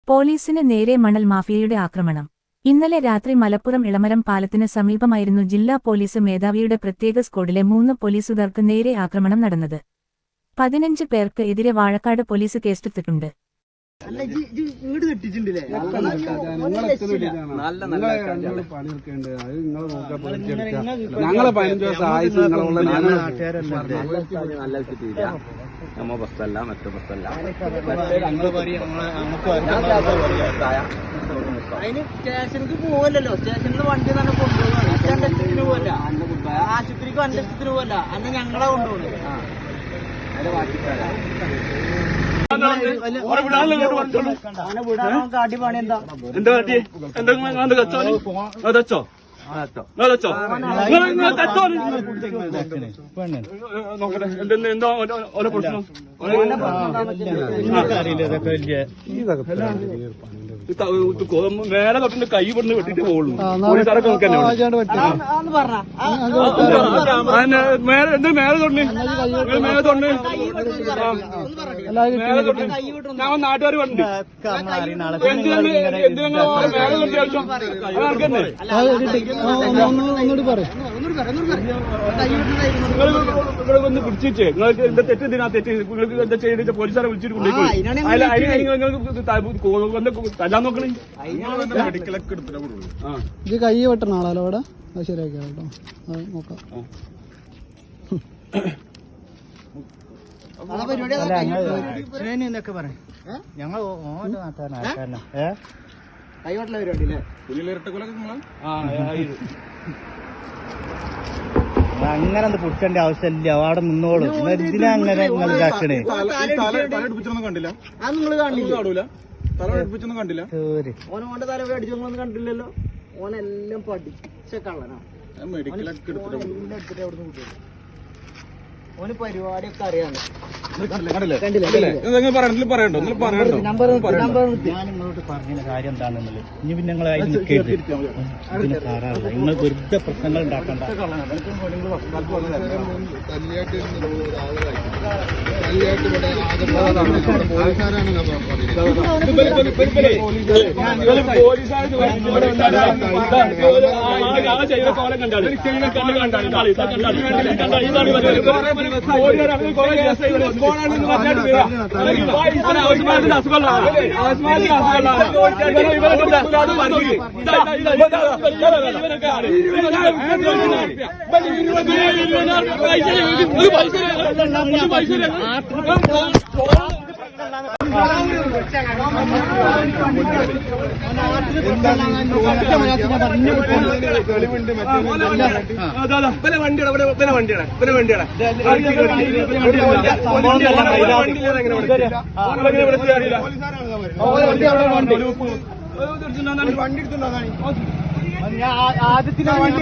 പോലീസിന് നേരെ മണൽ മാഫിയയുടെ ആക്രമണം. ഇന്നലെ രാത്രി മലപ്പുറം ഇളമരം പാലത്തിന് സമീപമായിരുന്നു ജില്ലാ പോലീസ് മേധാവിയുടെ പ്രത്യേക സ്ക്വാഡിലെ 3 പോലീസുകാർക്ക് നേരെ ആക്രമണം നടന്നത്. 15 പേർക്ക് എതിരെ വാഴക്കാട് പോലീസ് കേസെടുത്തിട്ടുണ്ട്. അതിന് സ്റ്റേഷനിക്ക് പോവല്ലോ, സ്റ്റേഷനിൽ വണ്ടി തന്നെ കൊണ്ടുപോകാണ്. 2 ലക്ഷത്തിന് പോവല്ല, ആശുപത്രിക്ക് 2 ലക്ഷത്തിന് പോവല്ല, അന്ന് ഞങ്ങളെ കൊണ്ടുപോകുന്നത്. അടിപണി എന്താ മേലെ തൊട്ടിന്റെ കൈ പെടുന്ന് വെട്ടിട്ട് പോകുള്ളൂ. മേലെ തൊണ്ണി ഞാൻ നാട്ടുകാർ പറഞ്ഞു എന്തിനാ മേലെ തൊട്ടി ആവശ്യം നിങ്ങൾ ഒന്ന് പിടിച്ചിട്ട് നിങ്ങൾക്ക് എന്താ തെറ്റ് എന്തിനാ തെറ്റ് നിങ്ങൾക്ക് എന്താ ചെയ്തിട്ട് പോലീസുകാരെ വിളിച്ചിട്ട് കൊണ്ടുപോയി തല്ലാൻ നോക്കണേ. ഇത് കൈ വെട്ടണ ആളല്ലോ അവിടെ അത് ശരിയാക്കിയാ കേട്ടോ, നോക്കാം. എന്നൊക്കെ പറയാം ഞങ്ങൾ കൈവട്ടല പരിപാടി അങ്ങനെ ഒന്ന് പിടിച്ചേണ്ട ആവശ്യമില്ല, അവിടെ നിന്നോളും. ഇതിനെ അങ്ങനെ നിങ്ങൾ ഇതാക്കണേ. കണ്ടില്ല ഓനോന്റെ തല അടിച്ചൊന്നും കണ്ടില്ലല്ലോ. ഓനെല്ലാം പഠിച്ച കള്ളനാ. ഓന് പരിപാടിയൊക്കെ അറിയാം. ഞാൻ നിങ്ങളോട് പറഞ്ഞ കാര്യം എന്താണെന്നുള്ളത് ഇനി പിന്നെ നിങ്ങൾ അതിന് നിൽക്കരുത്. ഇതിന് സാറാറില്ല, നിങ്ങൾ വെറുതെ പ്രശ്നങ്ങൾ ഉണ്ടാക്കണ്ട. ആദ്യത്തിന് വണ്ടി